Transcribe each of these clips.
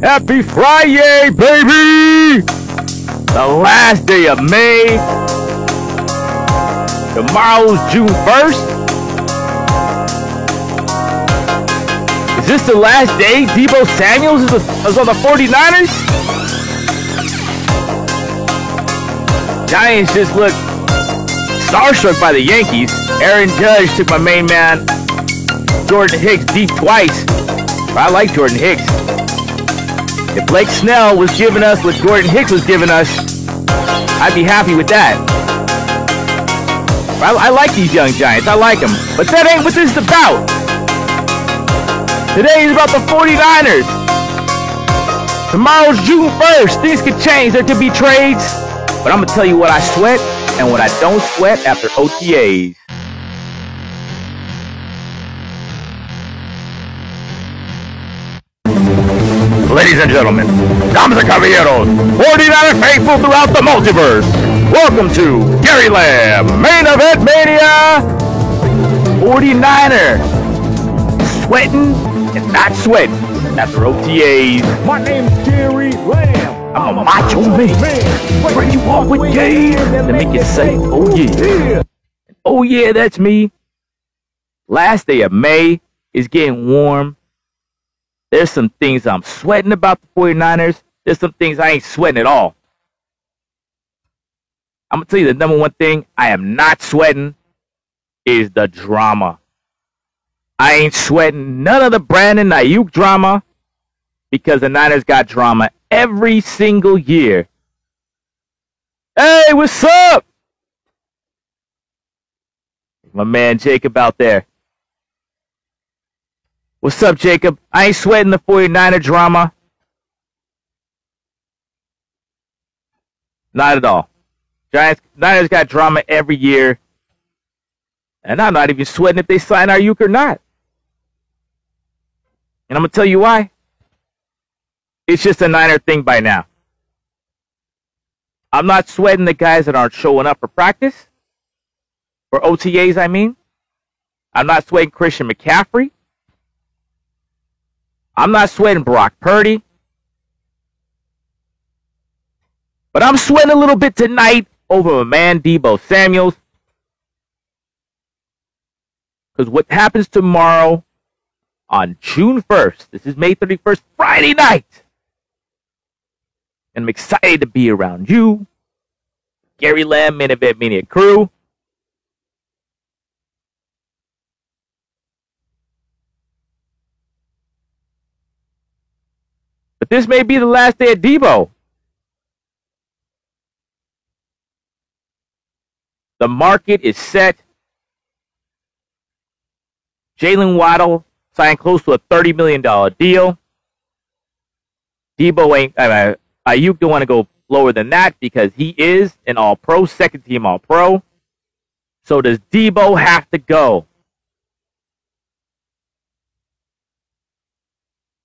Happy Friday, baby! The last day of May. Tomorrow's June 1st. Is this the last day Debo Samuels is on the 49ers? Giants just look starstruck by the Yankees. Aaron Judge took my main man, Jordan Hicks, deep twice. But I like Jordan Hicks. If Blake Snell was giving us what Jordan Hicks was giving us, I'd be happy with that. I like these young Giants. I like them. But that ain't what this is about. Today is about the 49ers. Tomorrow's June 1st. Things could change. There could be trades. But I'm going to tell you what I sweat and what I don't sweat after OTAs. Ladies and gentlemen, damas and caballeros, 49er faithful throughout the multiverse, welcome to Gary Lamb, Main Event Mania. 49er, sweating and not sweating after OTAs. My name's Gary Lamb. I'm a macho man. Bring you up with game to make you say, oh yeah. Oh yeah, that's me. Last day of May is getting warm. There's some things I'm sweating about the 49ers. There's some things I ain't sweating at all. I'm going to tell you the number one thing I am not sweating is the drama. I ain't sweating none of the Brandon Aiyuk drama because the Niners got drama every single year. Hey, what's up? My man Jacob out there. What's up, Jacob? I ain't sweating the 49er drama. Not at all. Niners got drama every year. And I'm not even sweating if they sign Aiyuk or not. And I'm going to tell you why. It's just a Niner thing by now. I'm not sweating the guys that aren't showing up for practice. For OTAs, I mean. I'm not sweating Christian McCaffrey. I'm not sweating Brock Purdy. But I'm sweating a little bit tonight over my man Debo Samuels. Because what happens tomorrow on June 1st, this is May 31st, Friday night. And I'm excited to be around you, Gary Lamb, Main Event Mania crew. But this may be the last day of Debo. The market is set. Jalen Waddle signed close to a $30 million deal. Aiyuk don't want to go lower than that because he is an all-pro, second-team all-pro. So does Debo have to go?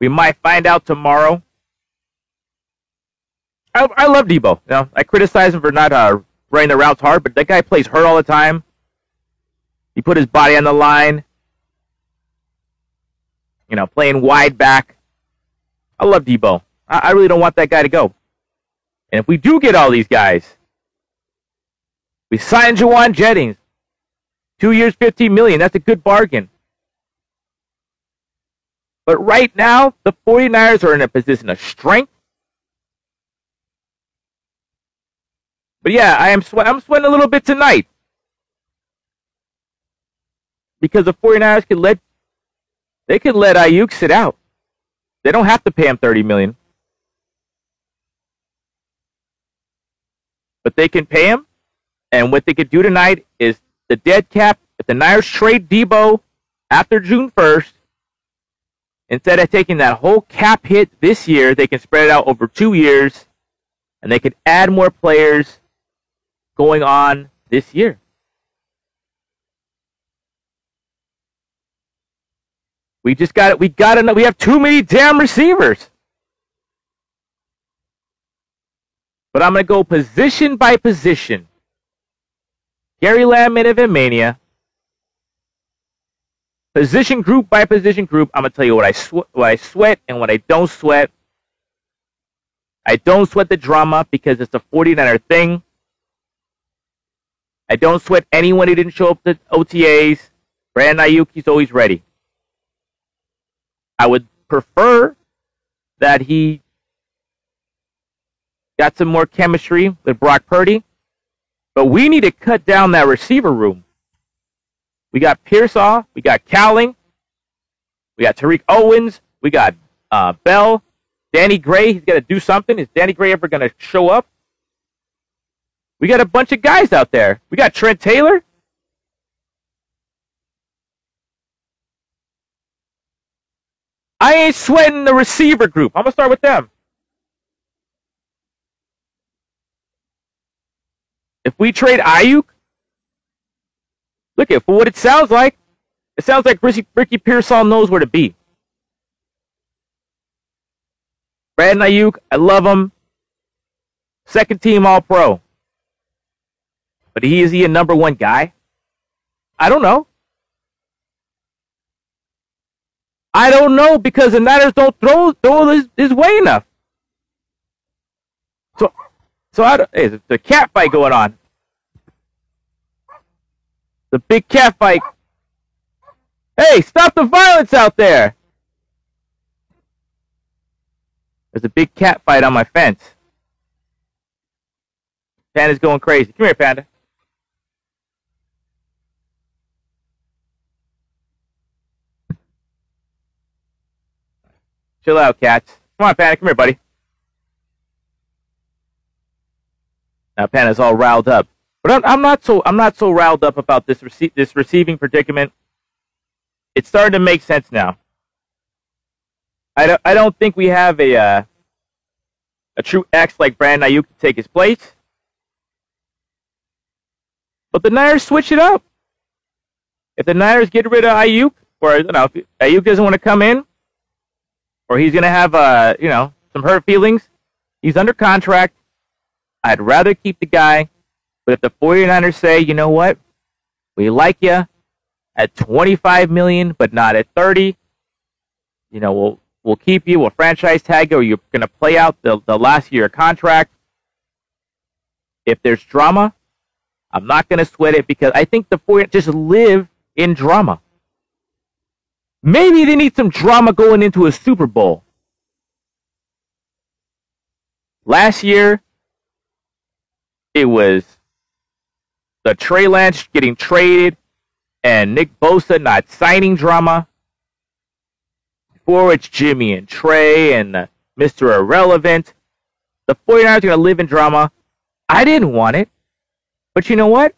We might find out tomorrow. I love Debo. You know, I criticize him for not running the routes hard, but that guy plays hurt all the time. He put his body on the line. You know, playing wide back. I love Debo. I really don't want that guy to go. And if we do get all these guys, we signed Juwan Jennings. 2 years, $15 million. That's a good bargain. But right now, the 49ers are in a position of strength. But yeah, I'm sweating a little bit tonight. Because the 49ers could let Aiyuk sit out. They don't have to pay him $30 million. But they can pay him. And what they could do tonight is the dead cap. If the Niners trade Debo after June 1st, instead of taking that whole cap hit this year, they can spread it out over 2 years. And they could add more players going on this year. We just got it. We got to know. We have too many damn receivers. But I'm going to go position by position. Gary Lamb, Main Event Mania. Position group by position group. I'm going to tell you what I sweat and what I don't sweat. I don't sweat the drama because it's a 49er thing. I don't sweat anyone who didn't show up to OTAs. Brandon Aiyuk, he's always ready. I would prefer that he got some more chemistry with Brock Purdy. But we need to cut down that receiver room. We got Pearsall. We got Cowling. We got Tariq Owens. We got Bell. Danny Gray, he's got to do something. Is Danny Gray ever going to show up? We got a bunch of guys out there. We got Trent Taylor. I ain't sweating the receiver group. I'm going to start with them. If we trade Aiyuk, look at for what it sounds like Ricky Pearsall knows where to be. Brandon Aiyuk, I love him. Second team All-Pro. But is he a number one guy? I don't know. I don't know because the Niners don't throw his way enough. So there's a cat fight going on. The big cat fight. Hey, stop the violence out there. There's a big cat fight on my fence. Panda's going crazy. Come here, Panda. Chill out, cats. Come on, Panda. Come here, buddy. Now Panda's all riled up. But I'm not so riled up about this receiving predicament. It's starting to make sense now. I don't think we have a true X like Brandon Aiyuk to take his place. But the Niners switch it up. If the Niners get rid of Aiyuk, or if Aiyuk doesn't want to come in, or he's gonna have some hurt feelings, he's under contract. I'd rather keep the guy. But if the 49ers say, you know what, we like you at $25 million, but not at 30, we'll keep you, we'll franchise tag you, or you're going to play out the last year contract. If there's drama, I'm not going to sweat it because I think the 49ers just live in drama. Maybe they need some drama going into a Super Bowl. Last year, it was the Trey Lance getting traded and Nick Bosa not signing drama. Before it's Jimmy and Trey and Mr. Irrelevant. The 49ers are going to live in drama. I didn't want it. But you know what?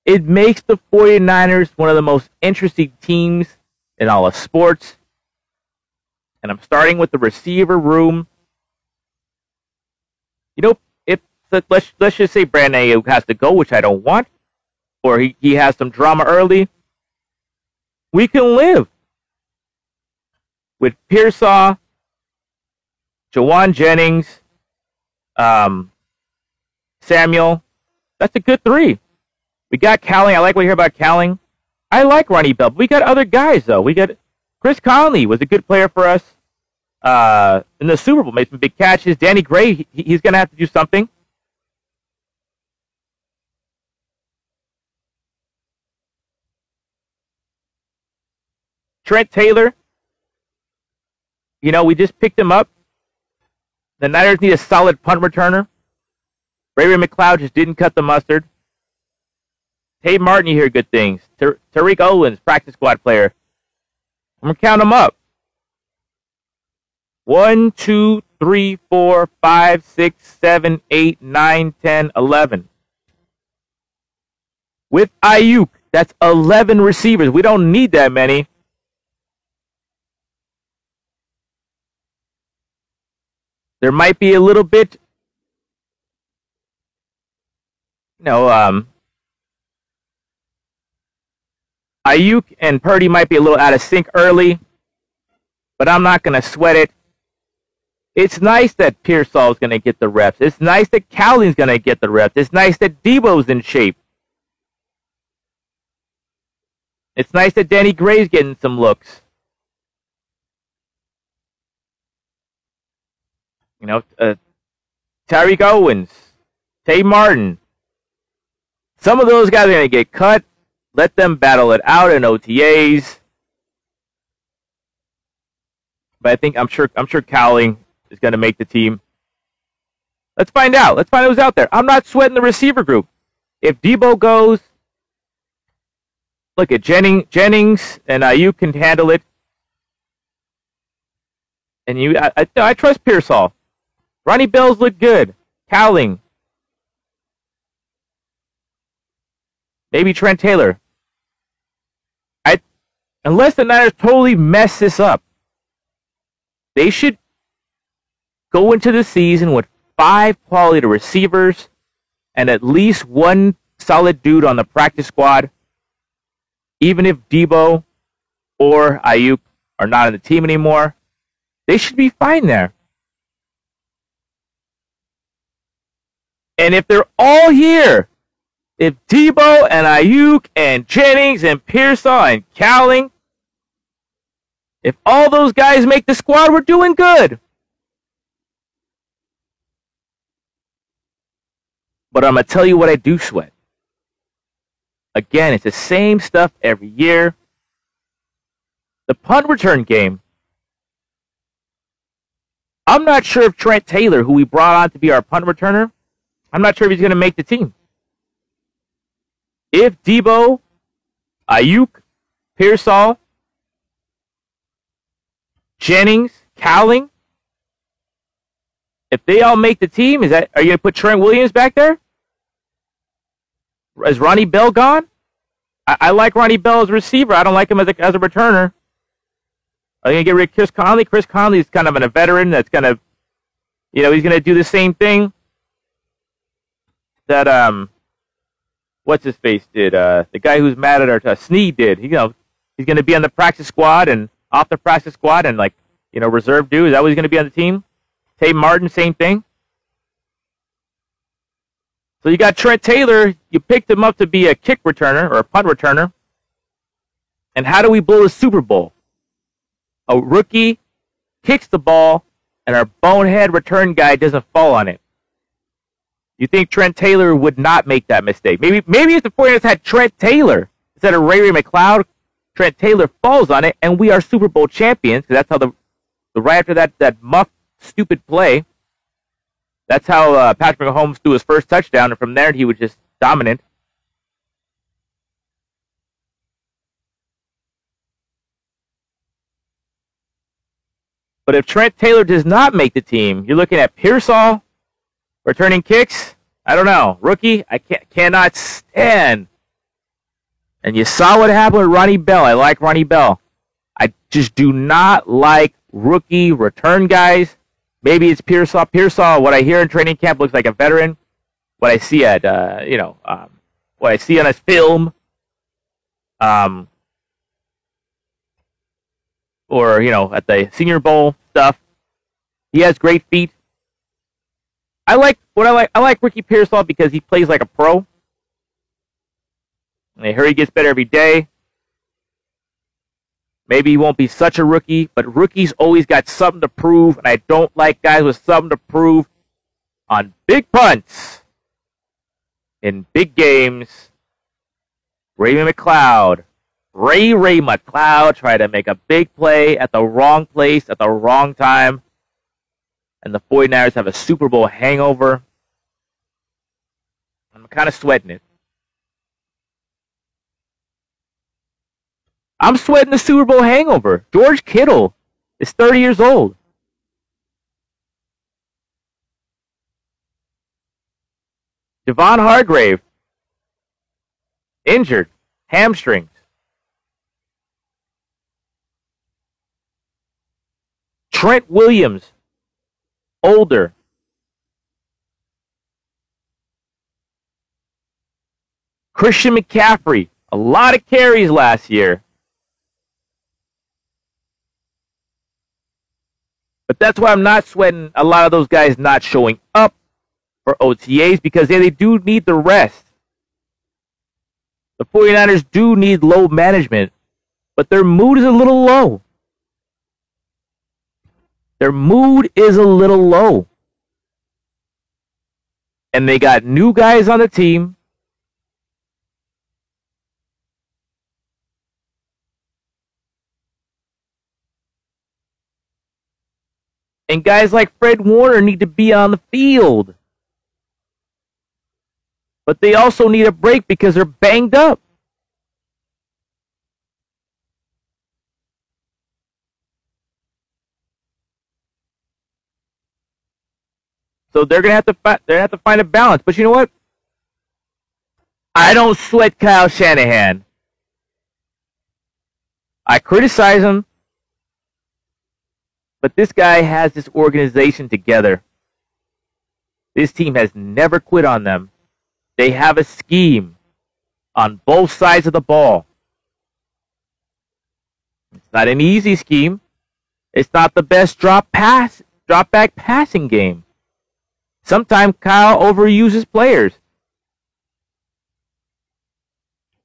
It makes the 49ers one of the most interesting teams in all of sports. And I'm starting with the receiver room. Let's just say Brandon Aiyuk has to go, which I don't want, or he has some drama early. We can live with Pearsall, Jawan Jennings, Samuel. That's a good three. We got Cowling. I like what you hear about Cowling. I like Ronnie Bell. But we got other guys, though. We got Chris Conley was a good player for us in the Super Bowl. Made some big catches. Danny Gray, he's going to have to do something. Trent Taylor, we just picked him up. The Niners need a solid punt returner. Ray-Ray McCloud just didn't cut the mustard. Tate Martin, you hear good things. Tariq Owens, practice squad player. I'm going to count them up. 1, 2, 3, 4, 5, 6, 7, 8, 9, 10, 11. With Aiyuk, that's 11 receivers. We don't need that many. There might be a little bit, Aiyuk and Purdy might be a little out of sync early, but I'm not going to sweat it. It's nice that Pearsall is going to get the reps. It's nice that Cowling's going to get the reps. It's nice that Debo's in shape. It's nice that Danny Gray's getting some looks. You know, Tyreek Owens, Tay Martin. Some of those guys are going to get cut. Let them battle it out in OTAs. But I'm sure Cowling is going to make the team. Let's find out. Let's find out who's out there. I'm not sweating the receiver group. If Debo goes, look at Jennings and Aiyuk can handle it. And I trust Pearsall. Ronnie Bell's look good. Cowling. Maybe Trent Taylor. Unless the Niners totally mess this up, they should go into the season with 5 quality receivers and at least 1 solid dude on the practice squad, even if Debo or Aiyuk are not on the team anymore. They should be fine there. And if they're all here, if Debo and Aiyuk and Jennings and Pearsall and Cowling, if all those guys make the squad, we're doing good. But I'm going to tell you what I do sweat. Again, it's the same stuff every year. The punt return game. I'm not sure if Trent Taylor, who we brought on to be our punt returner, I'm not sure if he's going to make the team. If Debo, Aiyuk, Pearsall, Jennings, Cowling, if they all make the team, are you going to put Trent Williams back there? Is Ronnie Bell gone? I like Ronnie Bell as a receiver. I don't like him as a returner. Are you going to get rid of Chris Conley? Chris Conley is kind of a veteran that's going to, he's going to do the same thing that, what's his face did? The guy who's mad at our Snead did. He's going to be on the practice squad and off the practice squad and reserve dude. Is that what he's going to be on the team? Tay Martin, same thing. So you got Trent Taylor. You picked him up to be a kick returner or a punt returner. And how do we blow the Super Bowl? A rookie kicks the ball and our bonehead return guy doesn't fall on it. You think Trent Taylor would not make that mistake? Maybe if the 49ers had Trent Taylor instead of Ray McLeod, Trent Taylor falls on it, and we are Super Bowl champions. Because that's how the right after that muck stupid play, that's how Patrick Mahomes threw his first touchdown, and from there he was just dominant. But if Trent Taylor does not make the team, you're looking at Pearsall returning kicks. I don't know. Rookie, I cannot stand. And you saw what happened with Ronnie Bell. I like Ronnie Bell. I just do not like rookie return guys. Maybe it's Pearsall. Pearsall, what I hear in training camp, looks like a veteran. What I see at, what I see on his film, or at the Senior Bowl stuff, he has great feet. I like Ricky Pearsall because he plays like a pro. And I hear he gets better every day. Maybe he won't be such a rookie, but rookies always got something to prove, and I don't like guys with something to prove on big punts in big games. Ray McLeod tried to make a big play at the wrong place at the wrong time, and the 49ers have a Super Bowl hangover. I'm kind of sweating it. I'm sweating the Super Bowl hangover. George Kittle is 30 years old. Javon Hargrave, injured, hamstrings. Trent Williams, older. Christian McCaffrey, a lot of carries last year. But that's why I'm not sweating a lot of those guys not showing up for OTAs, because they do need the rest. The 49ers do need load management, but their mood is a little low. Their mood is a little low. And they got new guys on the team. And guys like Fred Warner need to be on the field. But they also need a break because they're banged up. So they're gonna have to find a balance. But you know what? I don't sweat Kyle Shanahan. I criticize him, but this guy has this organization together. This team has never quit on them. They have a scheme on both sides of the ball. It's not an easy scheme. It's not the best drop back passing game. Sometimes Kyle overuses players.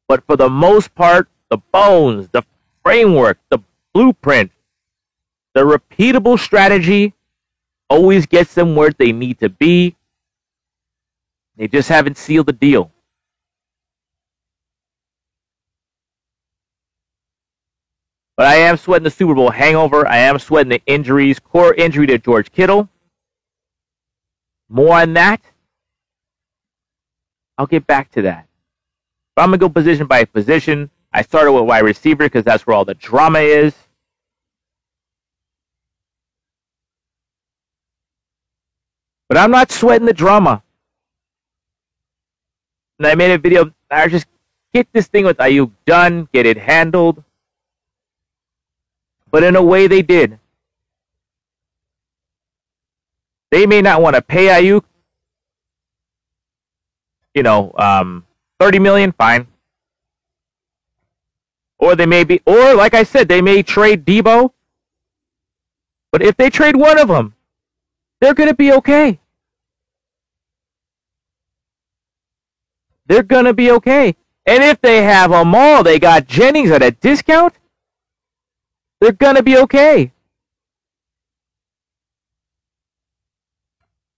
But for the most part, the bones, the framework, the blueprint, the repeatable strategy always gets them where they need to be. They just haven't sealed the deal. But I am sweating the Super Bowl hangover. I am sweating the injuries, core injury to George Kittle. More on that. I'll get back to that. But I'm going to go position by position. I started with wide receiver because that's where all the drama is. But I'm not sweating the drama. And I made a video. I just get this thing with Aiyuk done, get it handled. But in a way they did. They may not want to pay Aiyuk, $30 million, fine. Or they may be, or like I said, they may trade Debo. But if they trade one of them, they're going to be okay. They're going to be okay. And if they have them all, they got Jennings at a discount, they're going to be okay.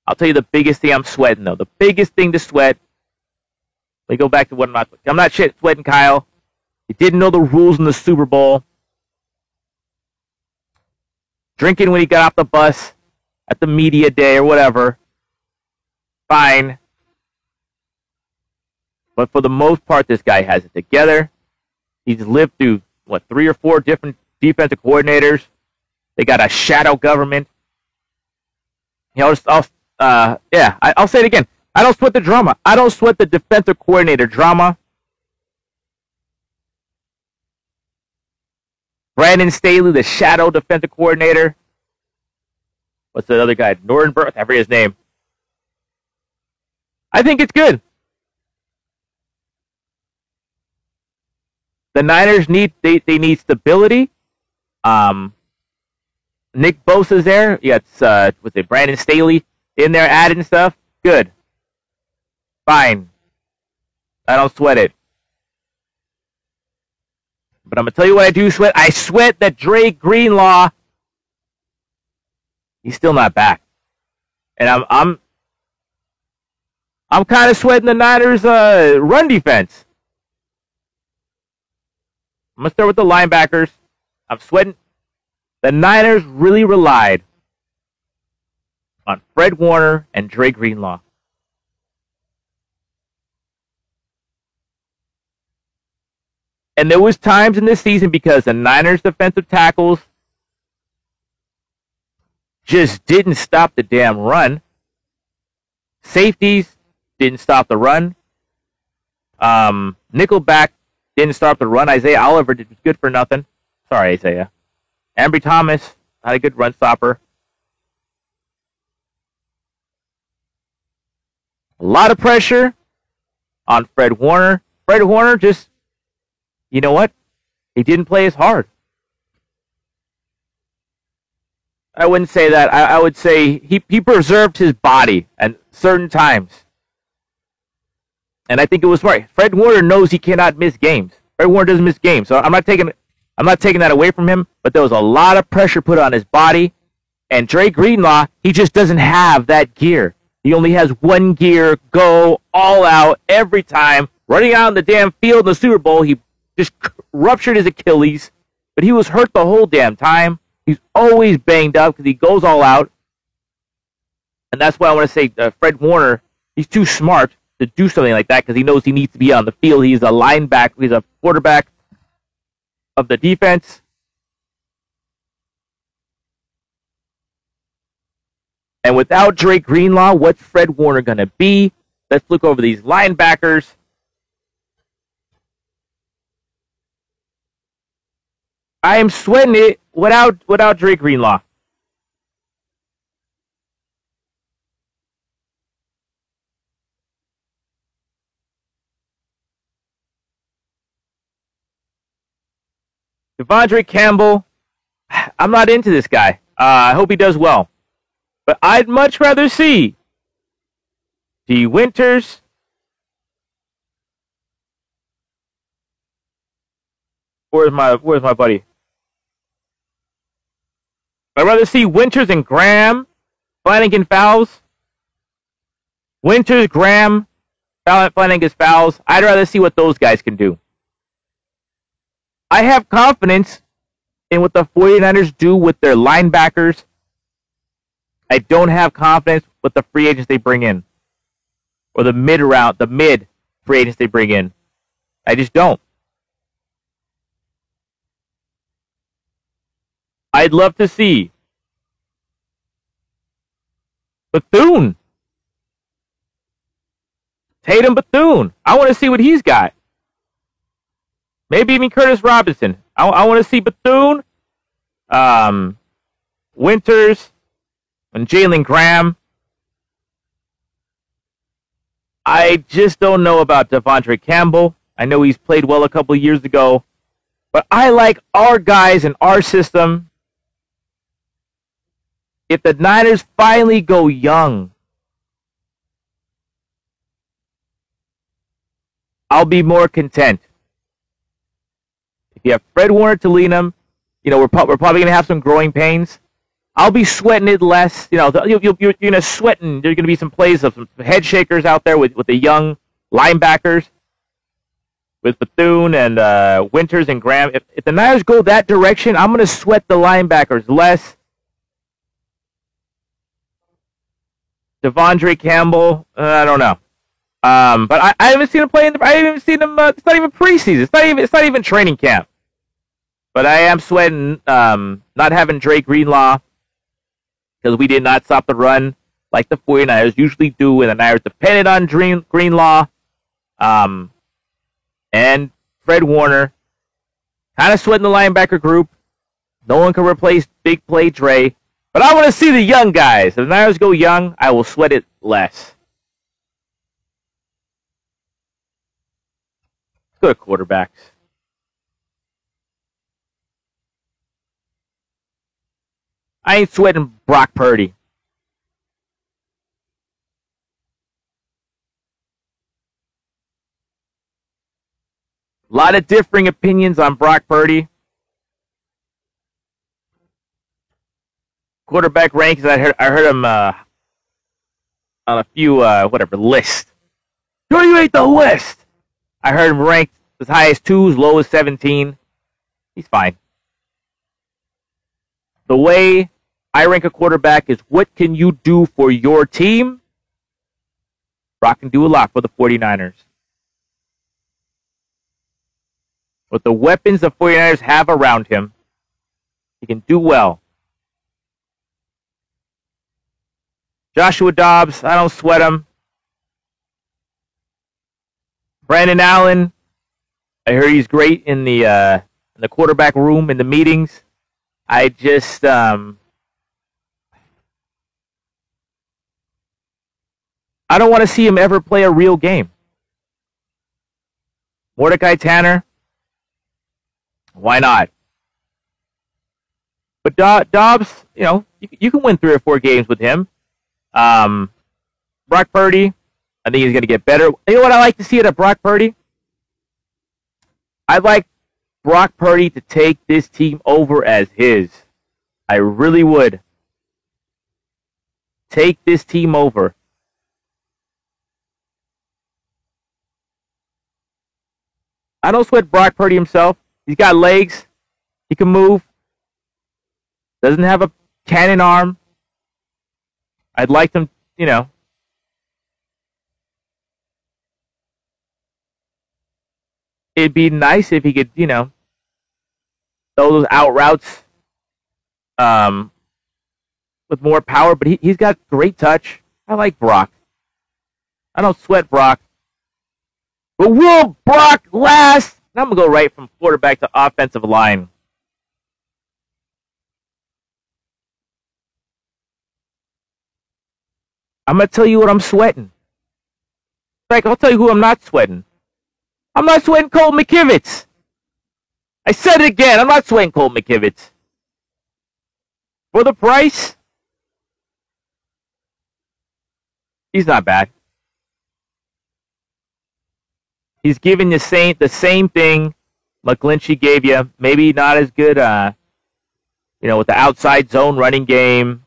I'll tell you the biggest thing I'm sweating, though. The biggest thing to sweat. Let me go back to what I'm not sweating Kyle. He didn't know the rules in the Super Bowl. Drinking when he got off the bus at the media day or whatever. Fine. But for the most part, this guy has it together. He's lived through, 3 or 4 different defensive coordinators. They got a shadow government. I'll say it again. I don't sweat the drama. I don't sweat the defensive coordinator drama. Brandon Staley, the shadow defensive coordinator. What's the other guy? Nordenberg? I forget his name. I think it's good. The Niners need stability. Nick Bosa's there. You got Brandon Staley in there adding stuff. Good. Fine. I don't sweat it. But I'm gonna tell you what I do sweat. I sweat that Dre Greenlaw. He's still not back, and I'm kind of sweating the Niners' run defense. I'm gonna start with the linebackers. I'm sweating. The Niners really relied on Fred Warner and Dre Greenlaw. And there was times in this season because the Niners defensive tackles just didn't stop the damn run. Safeties didn't stop the run. Nickelback didn't stop the run. Isaiah Oliver did good for nothing. Sorry, Isaiah. Ambry Thomas not a good run stopper. A lot of pressure on Fred Warner. Fred Warner just, you know what? He didn't play as hard. I wouldn't say that. I would say he preserved his body at certain times. And I think it was smart. Fred Warner knows he cannot miss games. Fred Warner doesn't miss games. So I'm not taking that away from him, but there was a lot of pressure put on his body. And Dre Greenlaw, he just doesn't have that gear. He only has one gear, go all out every time. Running out in the damn field in the Super Bowl, he just ruptured his Achilles, but he was hurt the whole damn time. He's always banged up because he goes all out. And that's why I want to say Fred Warner, he's too smart to do something like that because he knows he needs to be on the field. He's a linebacker. He's a quarterback of the defense. And without Drake Greenlaw, what's Fred Warner going to be? Let's look over these linebackers. I am sweating it without Drake Greenlaw. Devondre Campbell, I'm not into this guy. I hope he does well. But I'd much rather see D. Winters, where's my buddy? I'd rather see Winters and Graham, Flanagan fouls. Winters, Graham, Flanagan fouls. I'd rather see what those guys can do. I have confidence in what the 49ers do with their linebackers. I don't have confidence with the free agents they bring in. Or the mid free agents they bring in. I just don't. I'd love to see Bethune. Tatum Bethune. I want to see what he's got. Maybe even Curtis Robinson. I want to see Bethune, Winters, and Jalen Graham. I just don't know about Devondre Campbell. I know he's played well a couple of years ago. But I like our guys in our system. If the Niners finally go young, I'll be more content. If you have Fred Warner to lead them, we're probably going to have some growing pains. I'll be sweating it less. You're going to sweat, and there's going to be some plays of some head shakers out there with the young linebackers, with Bethune and Winters and Graham. If the Niners go that direction, I'm going to sweat the linebackers less. Devondre Campbell, I don't know. But I haven't seen him play. I haven't seen him. It's not even preseason. It's not even training camp. But I am sweating not having Drake Greenlaw because we did not stop the run like the 49ers usually do, and the Niners depended on Greenlaw and Fred Warner. Kind of sweating the linebacker group. No one can replace Big Play Dre. But I want to see the young guys. If the Niners go young, I will sweat it less. Let's go to quarterbacks. I ain't sweating Brock Purdy. A lot of differing opinions on Brock Purdy. Quarterback rankings, I heard him on a few lists. Sure, you ate the list. I heard him ranked as high as 2, as low as 17. He's fine. The way I rank a quarterback is what can you do for your team? Brock can do a lot for the 49ers. With the weapons the 49ers have around him, he can do well. Joshua Dobbs, I don't sweat him. Brandon Allen, I heard he's great in the quarterback room, in the meetings. I just I don't want to see him ever play a real game. Mordecai Tanner, why not? But Dobbs, you can win 3 or 4 games with him. Brock Purdy, I think he's going to get better. You know what I like to see out of Brock Purdy? I'd like Brock Purdy to take this team over as his. I really would. Take this team over. I don't sweat Brock Purdy himself. He's got legs. He can move. Doesn't have a cannon arm. I'd like him, it'd be nice if he could, throw those out routes with more power, but he's got great touch. I like Brock. I don't sweat Brock. But will Brock last? And I'm going to go right from quarterback to offensive line. I'm going to tell you what I'm sweating. Frank, I'll tell you who I'm not sweating. I'm not sweating Colt McKivitz. I said it again. I'm not sweating Colt McKivitz. For the price, he's not bad. He's giving the same thing McGlinchey gave you. Maybe not as good, with the outside zone running game.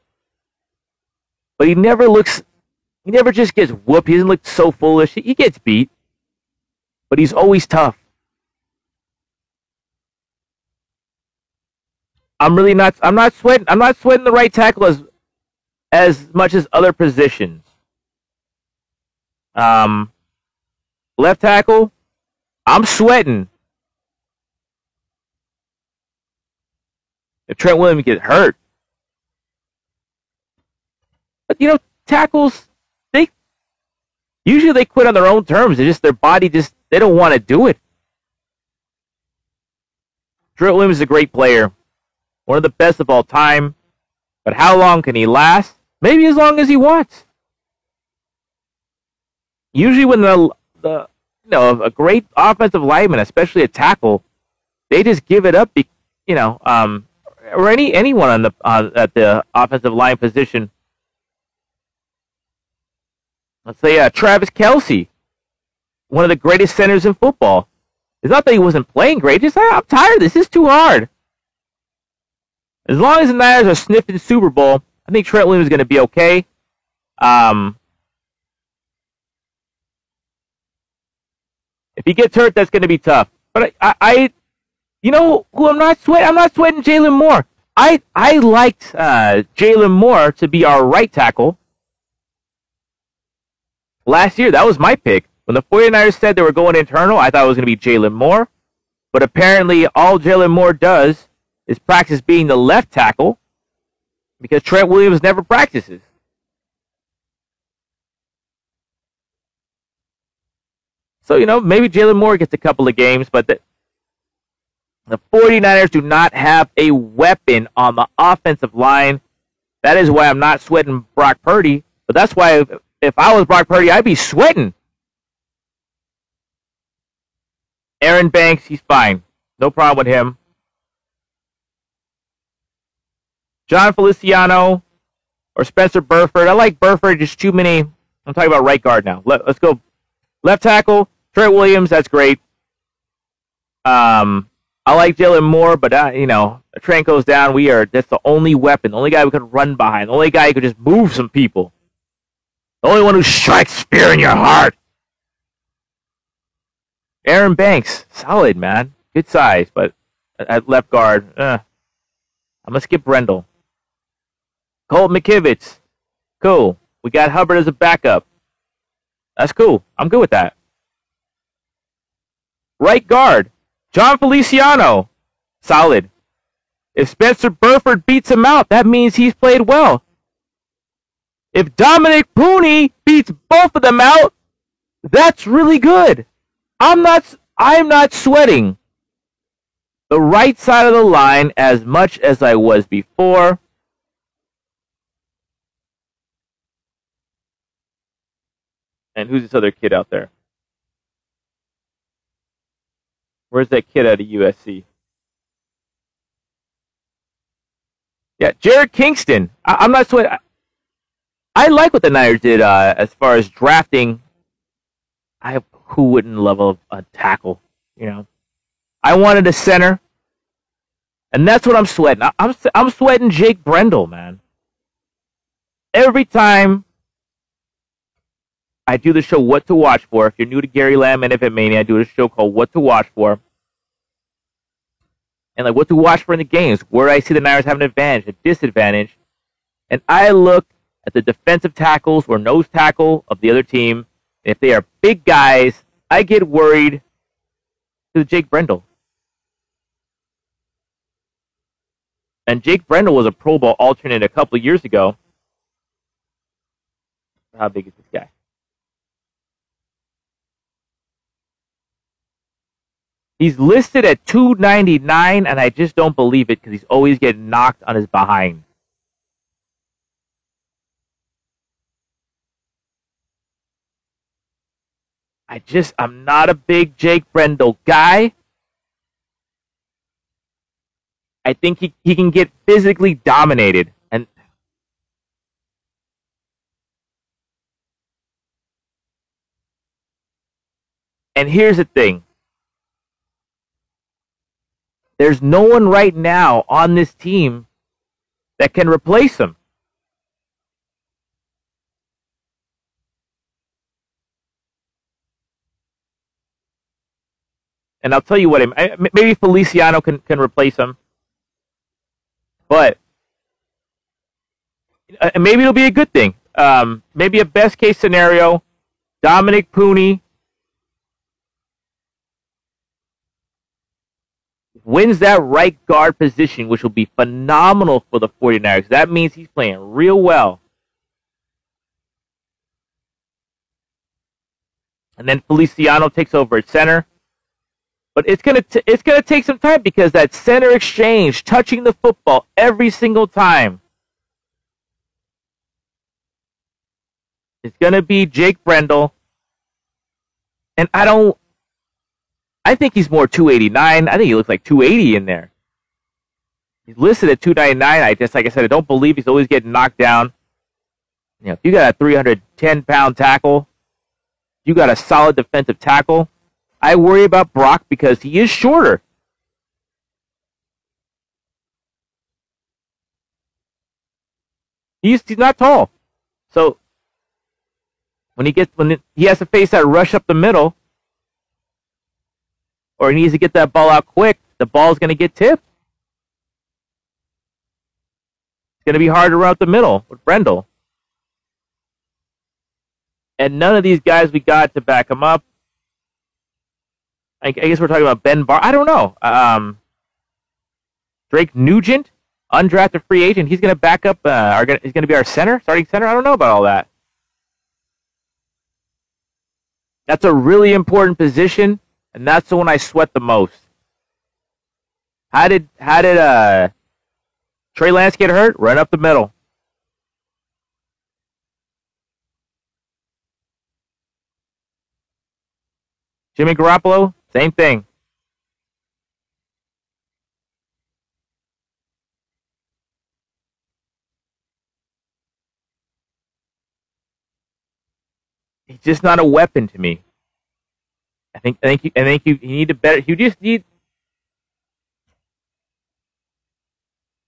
But he never just gets whooped. He doesn't look so foolish. He gets beat. But he's always tough. I'm not sweating the right tackle as much as other positions. Left tackle, I'm sweating. If Trent Williams gets hurt. But tackles, they quit on their own terms. Their body they don't want to do it. Trent Williams is a great player. One of the best of all time. But how long can he last? Maybe as long as he wants. Usually when a great offensive lineman, especially a tackle, they just give it up, or anyone at the offensive line position. Let's say Travis Kelce, one of the greatest centers in football. It's not that he wasn't playing great, just I'm tired. This is too hard. As long as the Niners are sniffing Super Bowl, I think Trent Williams is going to be okay. If he gets hurt, that's going to be tough. But who I'm not sweating? I'm not sweating Jalen Moore. I liked Jalen Moore to be our right tackle. Last year, that was my pick. When the 49ers said they were going internal, I thought it was going to be Jalen Moore. But apparently, all Jalen Moore does is practice being the left tackle because Trent Williams never practices. So, maybe Jalen Moore gets a couple of games, but the 49ers do not have a weapon on the offensive line. That is why I'm not sweating Brock Purdy. But that's why if I was Brock Purdy, I'd be sweating. Aaron Banks, he's fine. No problem with him. John Feliciano or Spencer Burford. I like Burford, just too many. I'm talking about right guard now. Let's go left tackle. Trent Williams, that's great. I like Jalen Moore, but Trent goes down. That's the only weapon, the only guy we could run behind, the only guy who could just move some people. The only one who strikes fear in your heart. Aaron Banks, solid, man. Good size, but at left guard, I'm going to skip Brendel. Colt McKivitz, cool. We got Hubbard as a backup. That's cool. I'm good with that. Right guard, John Feliciano, solid. If Spencer Burford beats him out, that means he's played well. If Dominic Pooney beats both of them out, that's really good. I'm not sweating the right side of the line as much as I was before. And who's this other kid out there? Where's that kid out of USC? Yeah, Jared Kingston. I'm not sweating. I like what the Niners did as far as drafting. Who wouldn't love a tackle? I wanted a center, and that's what I'm sweating. I'm sweating Jake Brendel, man. Every time I do the show What to Watch For. If you're new to Gary Lamb and Infant Mania, I do a show called What to Watch For. And like what to watch for in the games, where I see the Niners have an advantage, a disadvantage. And I look at the defensive tackles or nose tackle of the other team. And if they are big guys, I get worried to Jake Brendel. And Jake Brendel was a Pro Bowl alternate a couple of years ago. How big is this guy? He's listed at 299, and I just don't believe it because he's always getting knocked on his behind. I'm not a big Jake Brendel guy. I think he can get physically dominated. And here's the thing. There's no one right now on this team that can replace him. And I'll tell you what, maybe Feliciano can replace him. But maybe it'll be a good thing. Maybe a best case scenario, Dominic Pooney wins that right guard position, which will be phenomenal for the 49ers. That means he's playing real well. And then Feliciano takes over at center. But it's gonna take some time because that center exchange, touching the football every single time, it's gonna be Jake Brendel. And I think he's more 289. I think he looks like 280 in there. He's listed at 299. Like I said, I don't believe he's always getting knocked down. You know, if you got a 310-pound tackle, you got a solid defensive tackle. I worry about Brock because he is shorter. He's not tall. So when he has to face that rush up the middle, or he needs to get that ball out quick, the ball's going to get tipped. It's going to be hard to run up the middle with Brendel. And none of these guys we got to back him up. I guess we're talking about Ben Barr. I don't know. Drake Nugent, undrafted free agent. He's going to back up. He's going to be our starting center. I don't know about all that. That's a really important position, and that's the one I sweat the most. How did Trey Lance get hurt? Right up the middle. Jimmy Garoppolo, same thing. He's just not a weapon to me. I think you need to better. You just need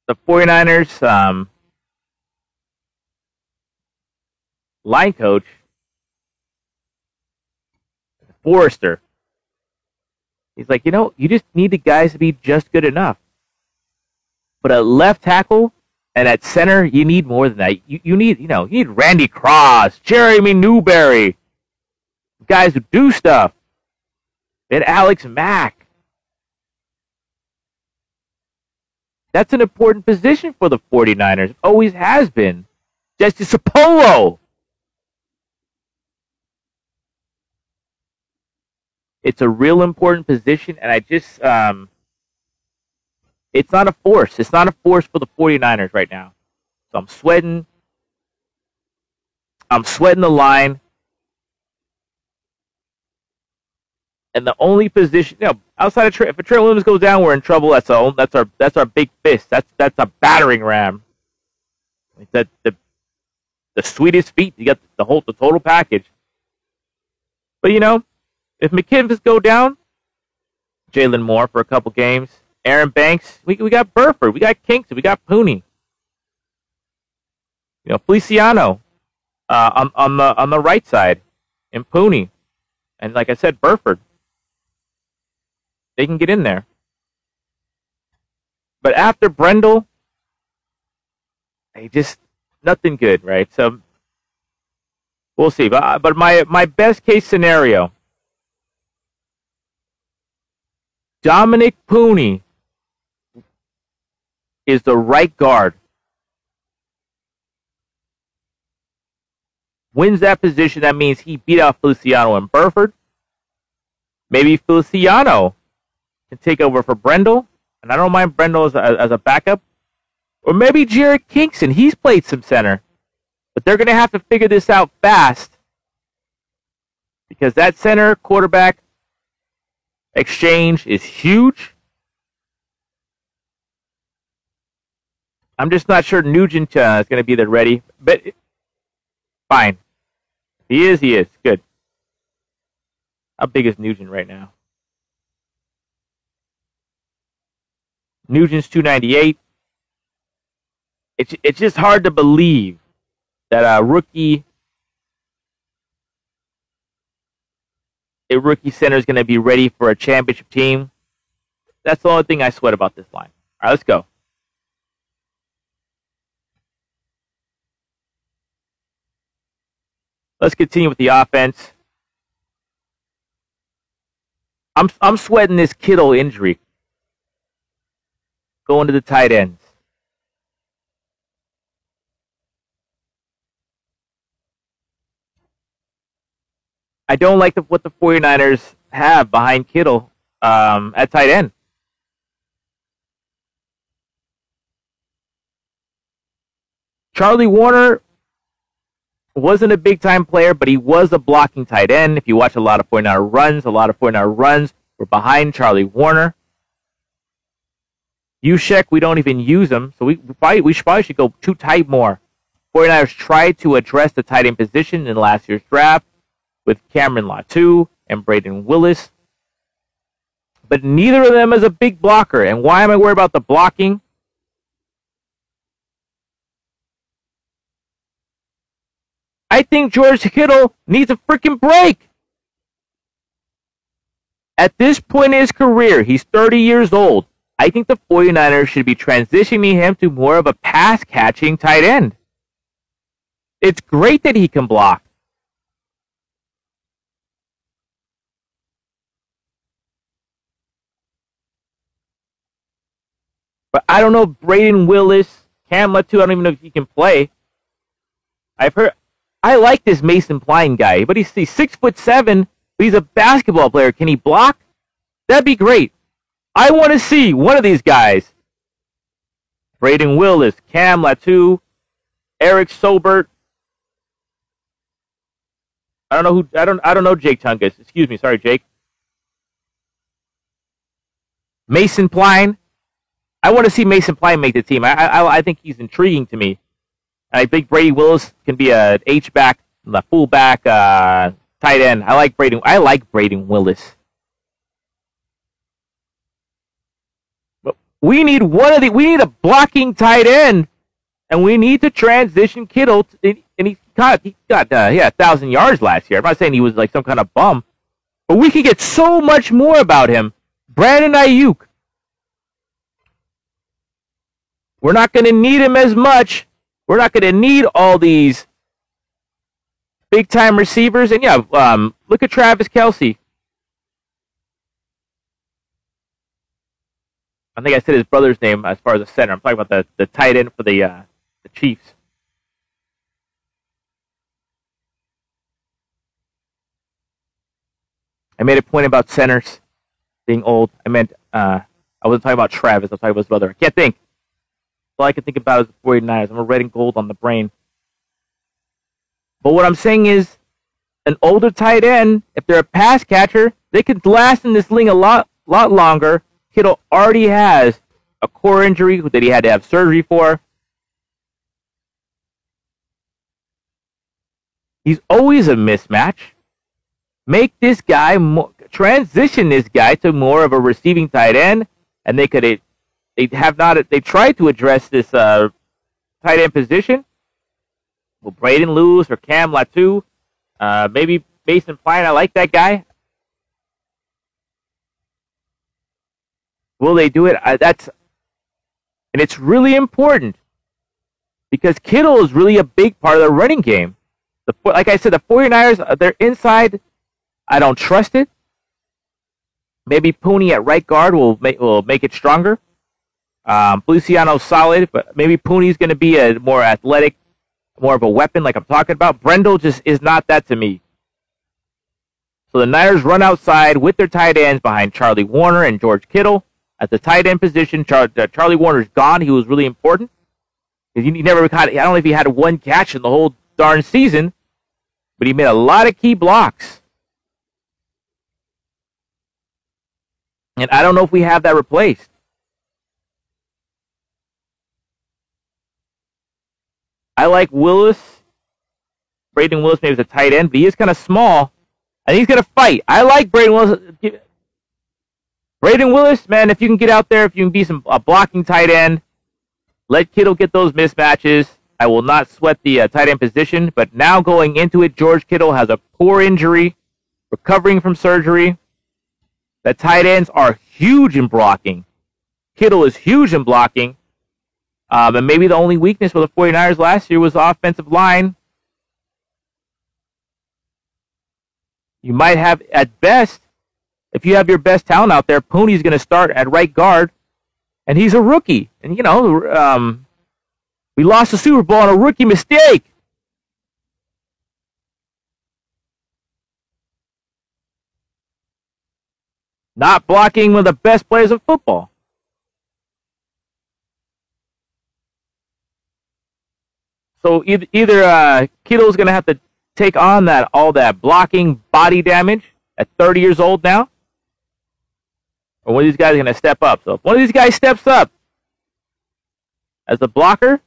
the 49ers line coach, Forrester. He's like, you just need the guys to be just good enough. But at left tackle and at center, you need more than that. You need Randy Cross, Jeremy Newberry, guys who do stuff. And Alex Mack. That's an important position for the 49ers. Always has been. Jesse Sapolo. It's a real important position, and I just, it's not a force. It's not a force for the 49ers right now. So I'm sweating the line. And the only position, outside of if Trey Williams goes down, we're in trouble. That's our big fist. That's a battering ram. The sweetest feet. You got the total package. But if McKivitz go down, Jalen Moore for a couple games, Aaron Banks, we got Burford, we got Kingston, we got Pooney. Feliciano on the right side. and Pooney. And like I said, Burford. They can get in there. But after Brendel, they just, nothing good, right? So, we'll see. But my best case scenario, Dominic Pooney is the right guard. Wins that position, that means he beat out Feliciano and Burford. Maybe Feliciano can take over for Brendel, and I don't mind Brendel as a backup. Or maybe Jared Kingston, he's played some center. But they're going to have to figure this out fast, because that center quarterback exchange is huge. I'm just not sure Nugent is going to be there ready, but fine. He is. Good. How big is Nugent right now? Nugent's 298. It's just hard to believe that a rookie center is going to be ready for a championship team. That's the only thing I sweat about this line. All right, let's go. Let's continue with the offense. I'm sweating this Kittle injury. Going to the tight ends. I don't like what the 49ers have behind Kittle at tight end. Charlie Warner wasn't a big-time player, but he was a blocking tight end. If you watch a lot of 49er runs were behind Charlie Warner. Juszczyk, we don't even use him, so we probably should go too tight more. 49ers tried to address the tight end position in last year's draft with Cameron Latu and Braden Willis. But neither of them is a big blocker. And why am I worried about the blocking? I think George Kittle needs a freaking break. At this point in his career, he's 30 years old. I think the 49ers should be transitioning him to more of a pass-catching tight end. It's great that he can block. But I don't know Braden Willis, Cam Latu, I don't even know if he can play. I like this Mason Pline guy, but he's 6'7", but he's a basketball player. Can he block? That'd be great. I want to see one of these guys. Braden Willis, Cam Latu, Eric Sobert. I don't know Jake Tungus. Excuse me, sorry, Jake. Mason Pline. I want to see Mason Pline make the team. I think he's intriguing to me. I think Brady Willis can be a H-back, a fullback, tight end. I like Braden Willis. But we need we need a blocking tight end, and we need to transition Kittle. And he got 1,000 yards last year. I'm not saying he was like some kind of bum, but we could get so much more about him. Brandon Aiyuk. We're not going to need him as much. We're not going to need all these big-time receivers. And, look at Travis Kelce. I think I said his brother's name as far as the center. I'm talking about the tight end for the Chiefs. I made a point about centers being old. I wasn't talking about Travis. I was talking about his brother. I can't think. All I can think about is the 49ers. I'm a red and gold on the brain. But what I'm saying is, an older tight end, if they're a pass catcher, they could last in this league a lot longer. Kittle already has a core injury that he had to have surgery for. He's always a mismatch. Make this guy transition this guy to more of a receiving tight end, and they tried to address this tight end position. Will Braden lose or Cam Latu? Maybe Mason Pine. I like that guy. Will they do it? And it's really important because Kittle is really a big part of the running game. Like I said, the 49ers, their inside, I don't trust it. Maybe Pooney at right guard will make it stronger. Feliciano's solid, but maybe Pooney's going to be a more athletic, more of a weapon like I'm talking about. Brendel just is not that to me. So the Niners run outside with their tight ends behind Charlie Warner and George Kittle. At the tight end position, Charlie Warner's gone. He was really important. He never had, I don't know if he had one catch in the whole darn season, but he made a lot of key blocks. And I don't know if we have that replaced. I like Willis. Braden Willis maybe is a tight end, but he is kind of small, and he's going to fight. I like Braden Willis. Braden Willis, man, if you can get out there, if you can be a blocking tight end, let Kittle get those mismatches. I will not sweat the tight end position, but now going into it, George Kittle has a core injury, recovering from surgery. The tight ends are huge in blocking. Kittle is huge in blocking. And maybe the only weakness for the 49ers last year was the offensive line. You might have, at best, if you have your best talent out there, Pooney's going to start at right guard, and he's a rookie. And, you know, we lost the Super Bowl on a rookie mistake. Not blocking one of the best players of football. So either Kittle's going to have to take on all that blocking body damage at 30 years old now, or one of these guys are going to step up. So if one of these guys steps up as a blocker,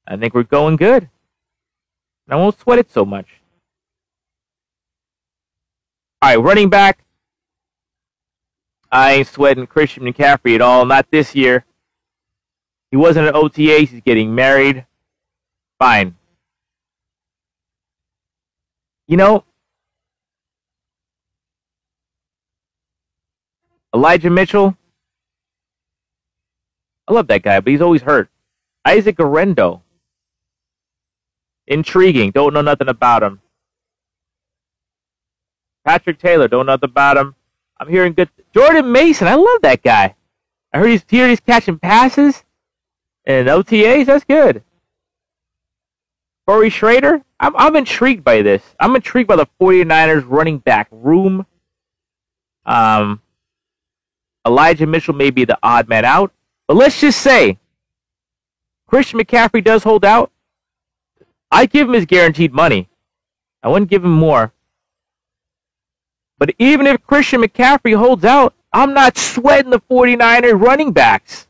I think we're going good. And I won't sweat it so much. All right, running back. I ain't sweating Christian McCaffrey at all. Not this year. He wasn't at OTAs. He's getting married. Fine. You know, Elijah Mitchell, I love that guy, but he's always hurt. Isaac Guerrero, intriguing, don't know nothing about him. Patrick Taylor, don't know nothing about him. I'm hearing good. Jordan Mason, I love that guy. I heard he's catching passes and OTAs, that's good. Corey Schrader, I'm intrigued by this. I'm intrigued by the 49ers running back room. Elijah Mitchell may be the odd man out. But let's just say Christian McCaffrey does hold out. I give him his guaranteed money. I wouldn't give him more. But even if Christian McCaffrey holds out, I'm not sweating the 49ers running backs.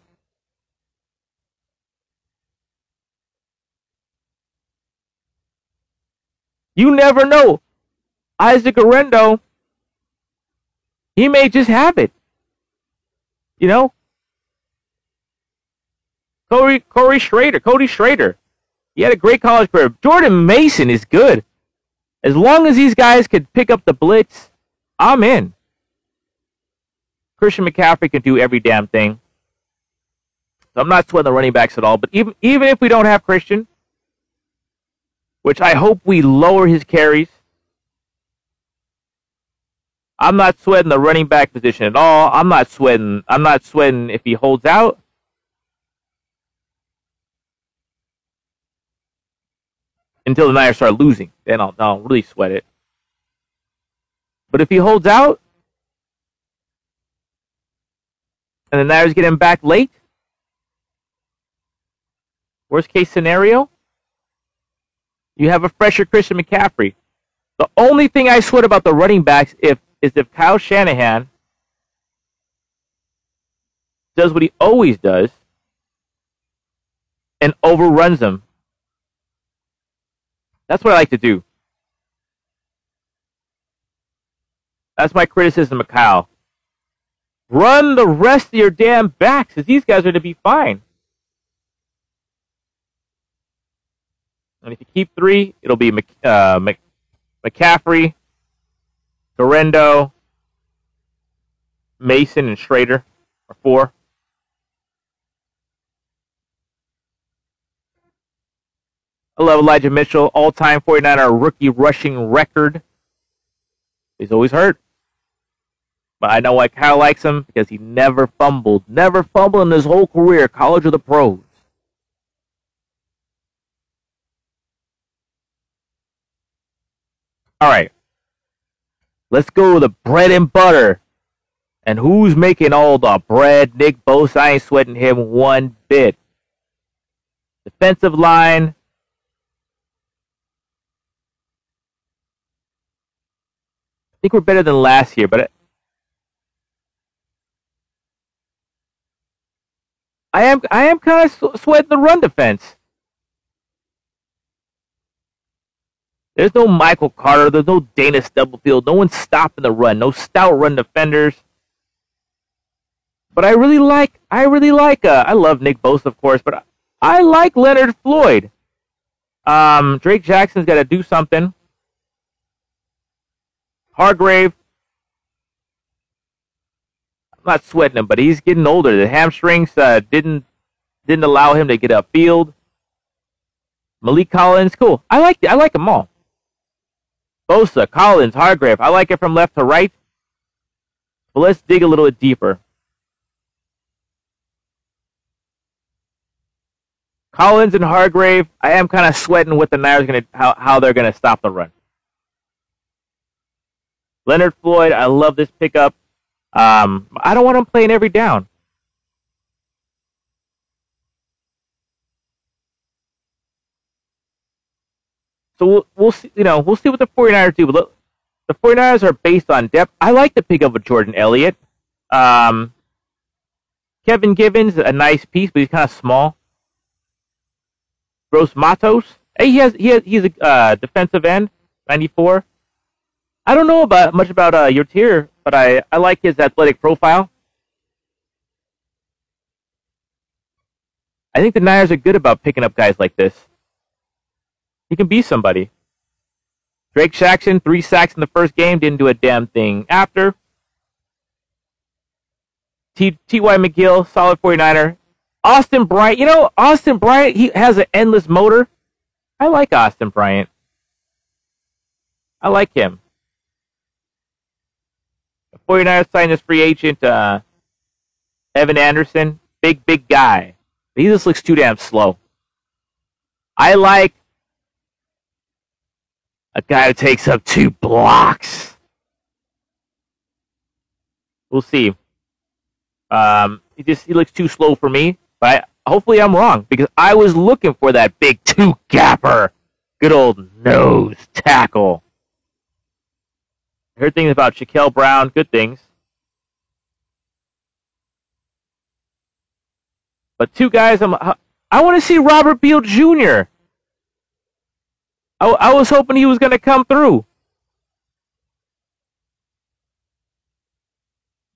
You never know. Isaac Guerrero, he may just have it. You know? Cody Schrader. He had a great college career. Jordan Mason is good. As long as these guys could pick up the blitz, I'm in. Christian McCaffrey can do every damn thing. So I'm not sweating the running backs at all. But even if we don't have Christian, which I hope we lower his carries, I'm not sweating the running back position at all. I'm not sweating if he holds out. Until the Niners start losing. Then I'll really sweat it. But if he holds out, and the Niners get him back late, worst case scenario, you have a fresher Christian McCaffrey. The only thing I sweat about the running backs is if Kyle Shanahan does what he always does and overruns them. That's what I like to do. That's my criticism of Kyle. Run the rest of your damn backs, because these guys are going to be fine. And if you keep three, it'll be McCaffrey, Garendo, Mason, and Schrader are 4. I love Elijah Mitchell, all-time 49er rookie rushing record. He's always hurt. But I know why Kyle likes him, because he never fumbled. Never fumbled in his whole career, college or the pros. All right. Let's go with the bread and butter. And who's making all the bread? Nick Bosa. I ain't sweating him one bit. Defensive line. I think we're better than last year, but I am kind of sweating the run defense. There's no Michael Carter. There's no Dana Stubblefield. No one's stopping the run. No stout run defenders. But I love Nick Bosa, of course, but I like Leonard Floyd. Drake Jackson's got to do something. Hargrave, I'm not sweating him, but he's getting older. The hamstrings didn't allow him to get upfield. Malik Collins, cool. I like them all. Bosa, Collins, Hargrave. I like it from left to right. But let's dig a little bit deeper. Collins and Hargrave, I am kind of sweating what the Niners how they're gonna stop the run. Leonard Floyd, I love this pickup. I don't want him playing every down. So we'll see. We'll see what the 49ers do. But the 49ers are based on depth. I like the pickup of Jordan Elliott. Kevin Givens, a nice piece, but he's kind of small. Gross Matos, hey, he's a defensive end, 94. I don't know much about your tier, but I like his athletic profile. I think the Niners are good about picking up guys like this. He can be somebody. Drake Jackson, 3 sacks in the first game, didn't do a damn thing after. T.Y. McGill, solid 49er. Austin Bryant, Austin Bryant, he has an endless motor. I like Austin Bryant. I like him. The 49ers signed this free agent, Evan Anderson. Big guy. But he just looks too damn slow. I like a guy who takes up 2 blocks. We'll see. He looks too slow for me, but hopefully I'm wrong, because I was looking for that big 2-gapper. Good old nose tackle. I heard things about Shaquille Brown, good things. But 2 guys, I want to see Robert Beal Jr. I was hoping he was going to come through.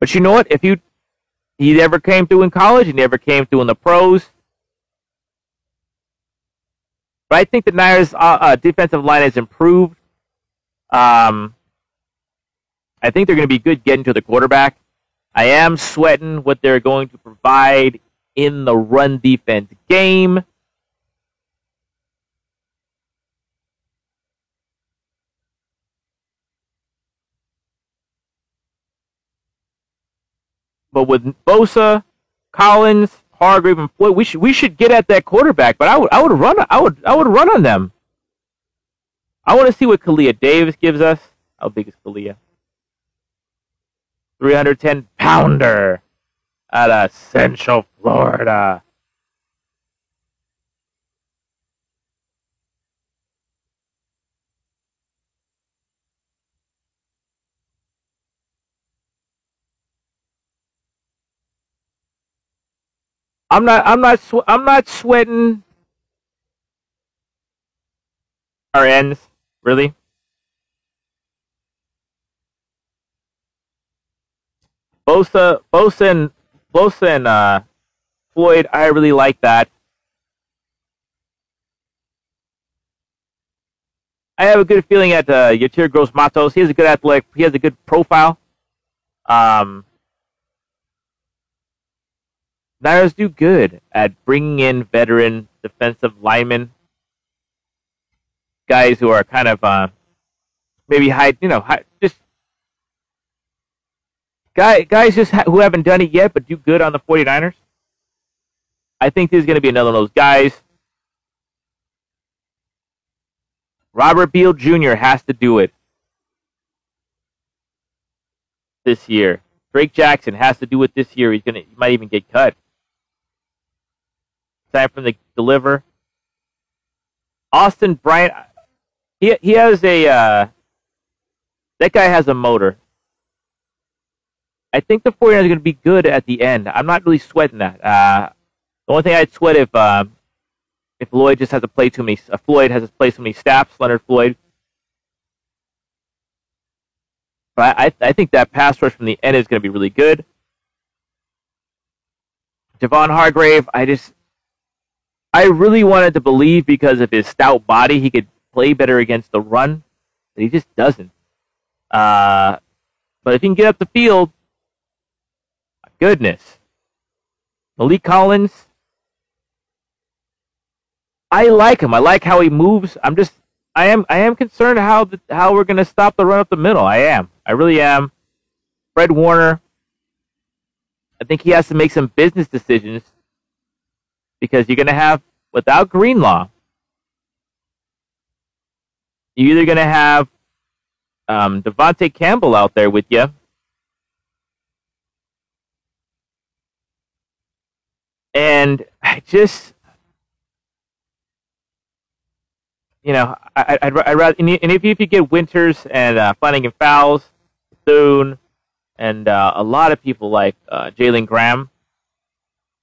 But you know what? If he never came through in college, he never came through in the pros. But I think the Niners' defensive line has improved. I think they're going to be good getting to the quarterback. I am sweating what they're going to provide in the run defense game. But with Bosa, Collins, Hargrave, and Floyd, we should get at that quarterback. But I would run on them. I want to see what Kalia Davis gives us. How big is Kalia? 310-pounder out of Central Florida. I'm not sweating our ends, really. Bosa and Floyd, I really like that. I have a good feeling at Yatir Gross Matos. He has a good athletic. He has a good profile. Niners do good at bringing in veteran defensive linemen, guys who are kind of maybe just guys just who haven't done it yet but do good on the 49ers. I think this is going to be another one of those guys. Robert Beal Jr. has to do it this year. Drake Jackson has to do it this year. He might even get cut. Time for him to deliver. Austin Bryant, he has that guy has a motor. I think the 49ers are going to be good at the end. I'm not really sweating that. The only thing I'd sweat if Floyd just has to play too many. Floyd has to play so many snaps. Leonard Floyd. But I think that pass rush from the end is going to be really good. Javon Hargrave, I really wanted to believe because of his stout body he could play better against the run, but he just doesn't. But if he can get up the field, my goodness. Malik Collins, I like him. I like how he moves. I am concerned how we're going to stop the run up the middle. I really am. Fred Warner, I think he has to make some business decisions because you're going to have, without Greenlaw, you're either going to have Devontae Campbell out there with you, and I'd rather, and if you get Winters and Flanagan Fowles, Thune, and a lot of people like Jalen Graham,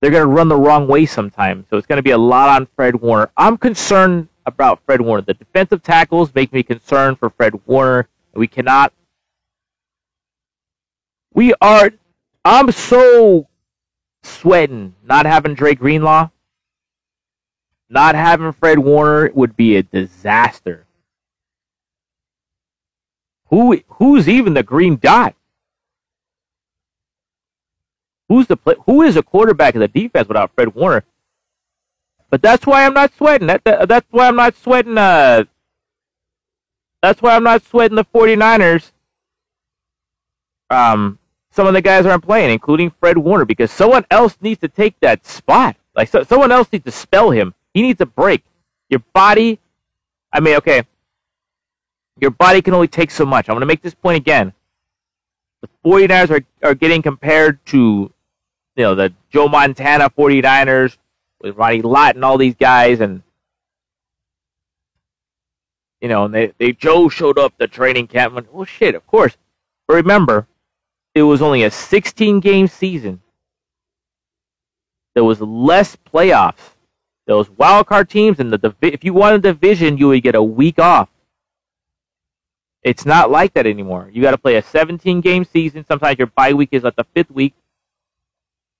they're going to run the wrong way sometimes. So it's going to be a lot on Fred Warner. I'm concerned about Fred Warner. The defensive tackles make me concerned for Fred Warner. I'm so sweating not having Drake Greenlaw. Not having Fred Warner would be a disaster. Who's even the green dot? Who is a quarterback of the defense without Fred Warner? But that's why I'm not sweating. That's why I'm not sweating. That's why I'm not sweating the 49ers. Some of the guys aren't playing, including Fred Warner, because someone else needs to take that spot. Like someone else needs to spell him. He needs a break. Your body. Your body can only take so much. I'm going to make this point again. The 49ers are getting compared to, the Joe Montana 49ers with Ronnie Lott and all these guys, and and Joe showed up the training camp and well, shit, of course. But remember, it was only a 16-game season. There was less playoffs. There was wild card teams, and if you won a division, you would get a week off. It's not like that anymore. You got to play a 17-game season. Sometimes your bye week is at the 5th week,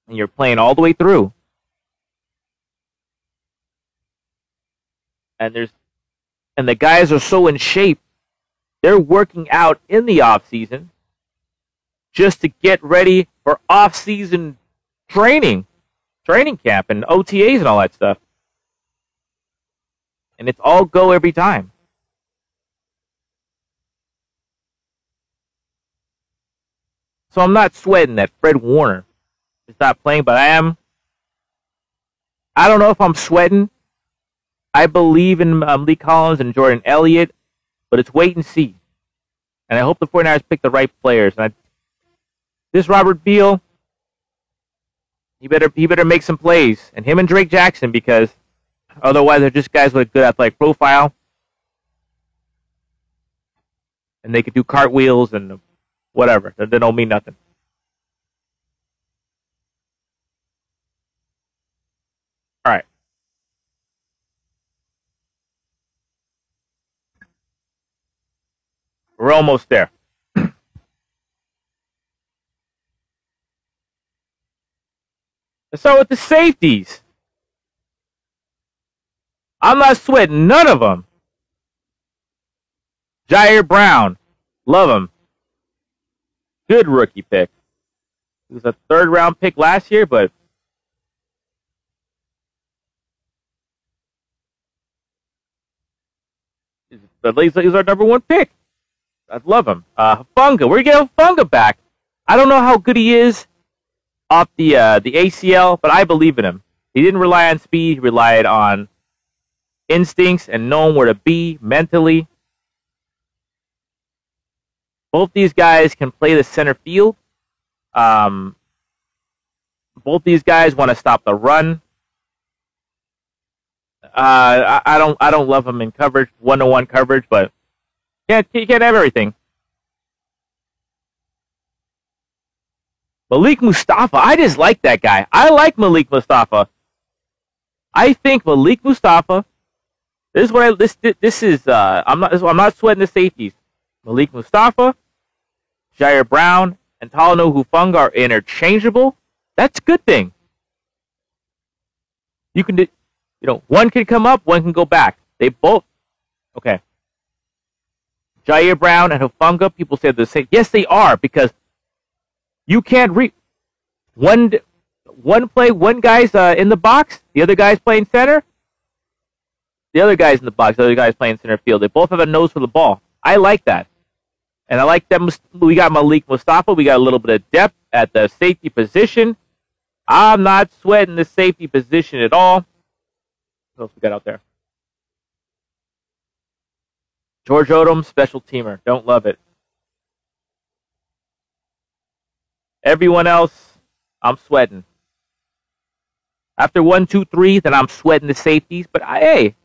and you're playing all the way through. And the guys are so in shape, they're working out in the off season just to get ready for off season training camp, and OTAs and all that stuff. And it's all go every time. So I'm not sweating that Fred Warner is not playing, but I am. I don't know if I'm sweating. I believe in Lee Collins and Jordan Elliott, but it's wait and see. And I hope the 49ers pick the right players. And this Robert Beal, he better make some plays, and him and Drake Jackson, because otherwise they're just guys with good athletic profile, and they could do cartwheels and whatever. They don't mean nothing. All right. We're almost there. Let's start with the safeties. I'm not sweating none of them. Jair Brown. Love him. Good rookie pick. He was a third-round pick last year, but he's our number one pick. I love him. Funga. We're getting Funga back. I don't know how good he is off the ACL, but I believe in him. He didn't rely on speed. He relied on instincts and knowing where to be mentally. Both these guys can play the center field. Both these guys want to stop the run. I don't love them in coverage, 1-to-1 coverage, but you can't have everything. Malik Mustafa, I just like that guy. I like Malik Mustafa. I think Malik Mustafa. I'm not sweating the safeties. Malik Mustafa, Jair Brown, and Talanoa Hufanga are interchangeable. That's a good thing. You can do. One can come up, one can go back. They both, okay. Jair Brown and Hufanga, people say the same. Yes, they are, because you can't read. One play, one guy's in the box, the other guy's playing center. The other guy's in the box, the other guy's playing center field. They both have a nose for the ball. I like that. And I like that we got Malik Mustafa. We got a little bit of depth at the safety position. I'm not sweating the safety position at all. What else we got out there? George Odom, special teamer. Don't love it. Everyone else, I'm sweating. After 1, 2, 3, then I'm sweating the safeties. But hey,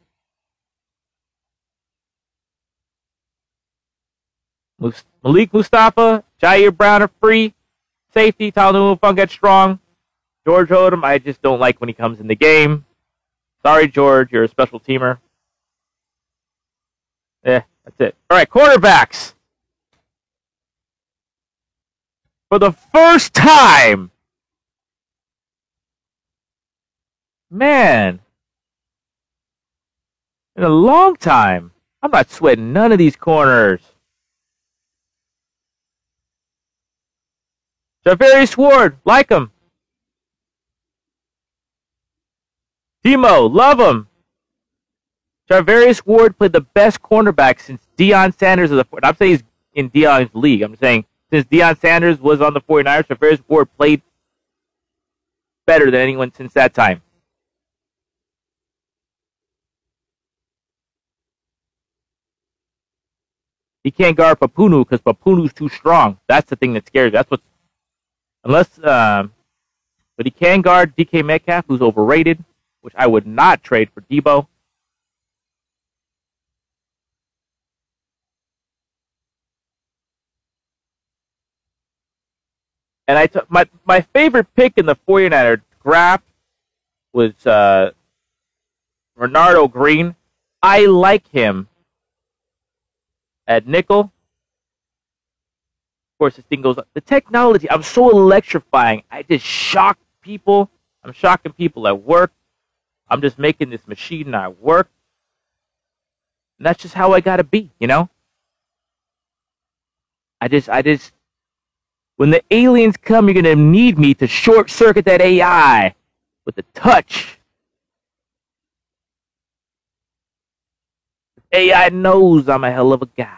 Malik Mustafa, Jair Brown are free. Safety, Talanoa Hufanga strong. George Odom, I just don't like when he comes in the game. Sorry, George, you're a special teamer. That's it. All right, quarterbacks. For the first time, man, in a long time, I'm not sweating none of these corners. Javarius Ward, like him. Demo, love him. Javarius Ward played the best cornerback since Deion Sanders. I'm saying he's in Deion's league. I'm saying since Deion Sanders was on the 49ers, Javarius Ward played better than anyone since that time. He can't guard Papunu because Papunu's too strong. That's the thing that scares me. That's what's but he can guard DK Metcalf, who's overrated, which I would not trade for Debo. And my favorite pick in the 49er draft was Renardo Green. I like him at nickel. Of course, this thing goes up. The technology, I'm so electrifying. I just shock people. I'm shocking people at work. I'm just making this machine not work. And that's just how I gotta be, I just, when the aliens come, you're gonna need me to short circuit that AI with the touch. AI knows I'm a hell of a guy.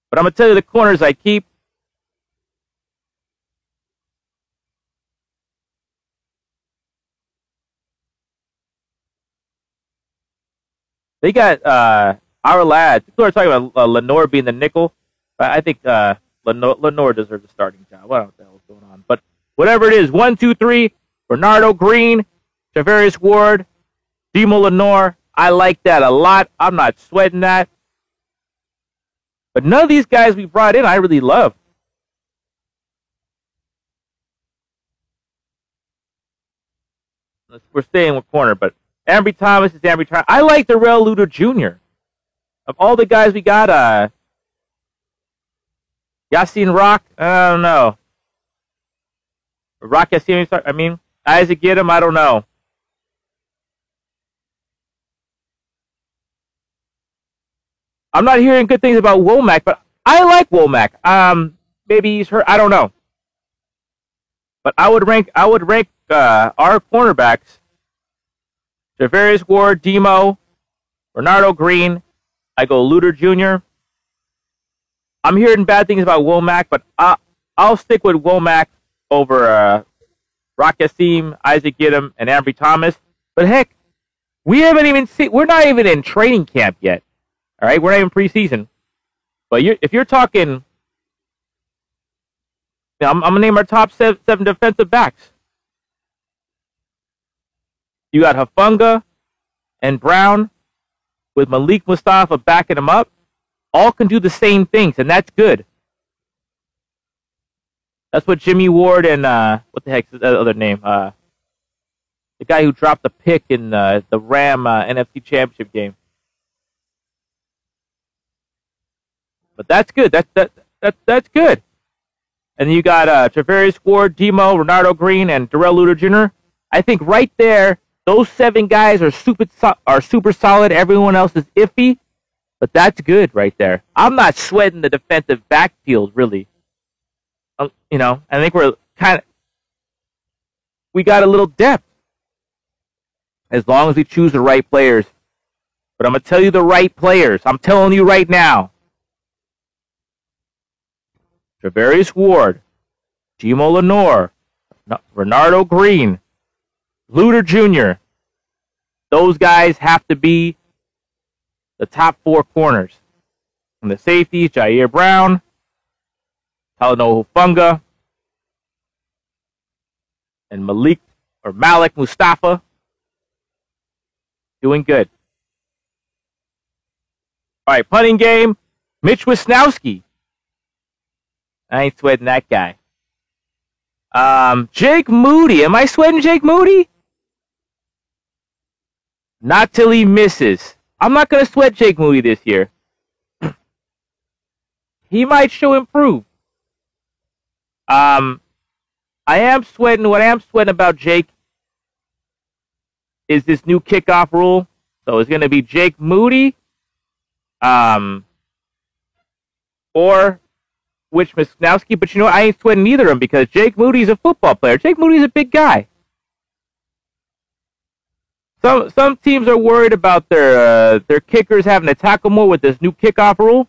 But I'm going to tell you the corners I keep. They got our lads. People are talking about Lenore being the nickel. But I think Lenore deserves a starting job. I don't know what the hell is going on. But whatever it is, 1, 2, 3, Bernardo Green, Javarius Ward, Demo Lenore. I like that a lot. I'm not sweating that. But none of these guys we brought in I really love. We're staying with corner, but Ambry Thomas is Ambry Thomas. I like Darrell Luter Jr. Of all the guys we got, Yassine Rock, I don't know. Rock Yassine, Isaac Gidham, I don't know. I'm not hearing good things about Womack, but I like Womack. Maybe he's hurt. I don't know. But I would rank our cornerbacks: Javarius Ward, Demo, Bernardo Green. I go Luter Jr. I'm hearing bad things about Womack, but I'll stick with Womack over Rock Yassim, Isaac Giddum, and Ambry Thomas. But heck, we're not even in training camp yet. All right, we're not even preseason. But if you're talking, I'm gonna name our top seven defensive backs. You got Hufanga and Brown with Malik Mustafa backing them up. All can do the same things, and that's good. That's what Jimmy Ward and what the heck's the other name? The guy who dropped the pick in the Ram NFC Championship game. But that's good. That's good. And then you got Javarius Ward, Demo, Bernardo Green, and Darrell Luter Jr. I think right there, those 7 guys are super solid. Everyone else is iffy, but that's good right there. I'm not sweating the defensive backfield really. I think we got a little depth as long as we choose the right players. But I'm gonna tell you the right players. I'm telling you right now. Javarius Ward, Gimo Lenore, Bernardo Green, Luter Jr. Those guys have to be the top 4 corners. And the safeties, Jair Brown, Talanoa Hufanga, and Malik Mustafa. Doing good. All right, punting game, Mitch Wisnowski. I ain't sweating that guy. Jake Moody. Am I sweating Jake Moody? Not till he misses. I'm not going to sweat Jake Moody this year. He might show improve. What I am sweating about Jake is this new kickoff rule. So it's going to be Jake Moody, or Mitch Wisnowski. But I ain't sweating either of them because Jake Moody's a football player. Jake Moody's a big guy. Some teams are worried about their kickers having to tackle more with this new kickoff rule.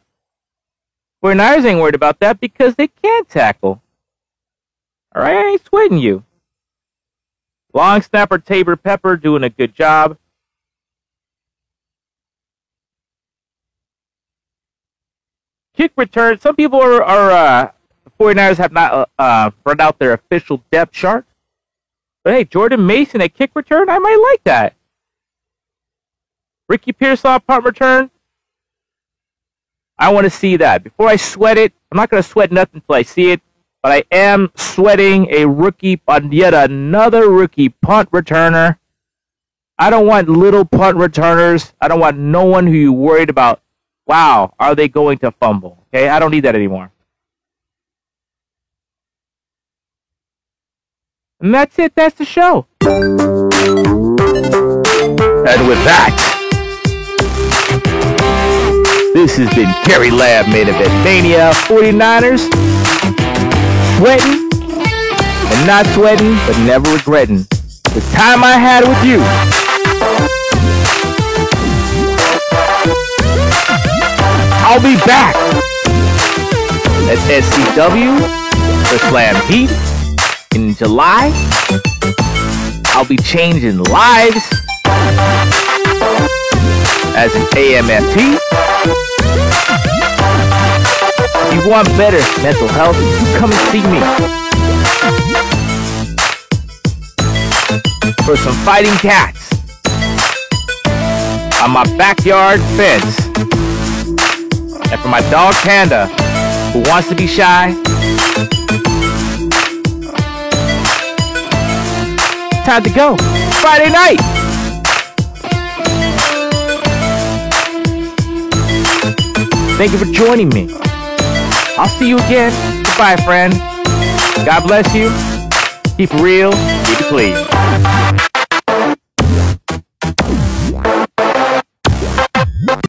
49ers ain't worried about that because they can't tackle. All right, I ain't sweating you. Long snapper Tabor Pepper doing a good job. Kick return. Some people the 49ers have not brought out their official depth chart. But hey, Jordan Mason at kick return, I might like that. Ricky Pearsall punt return. I want to see that. Before I sweat it, I'm not going to sweat nothing until I see it. But I am sweating yet another rookie punt returner. I don't want little punt returners. I don't want no one who you worried about, wow, are they going to fumble? Okay, I don't need that anymore. And that's it. That's the show. And with that, this has been Kerry Lab Main Event Mania 49ers. Sweating and not sweating, but never regretting the time I had with you. I'll be back at SCW for Slam Heat in July. I'll be changing lives as an AMFT. If you want better mental health, you come and see me for some fighting cats on my backyard fence. And for my dog Panda, who wants to be shy, time to go. Friday night. Thank you for joining me. I'll see you again. Goodbye, friend. God bless you. Keep it real. Keep it clean.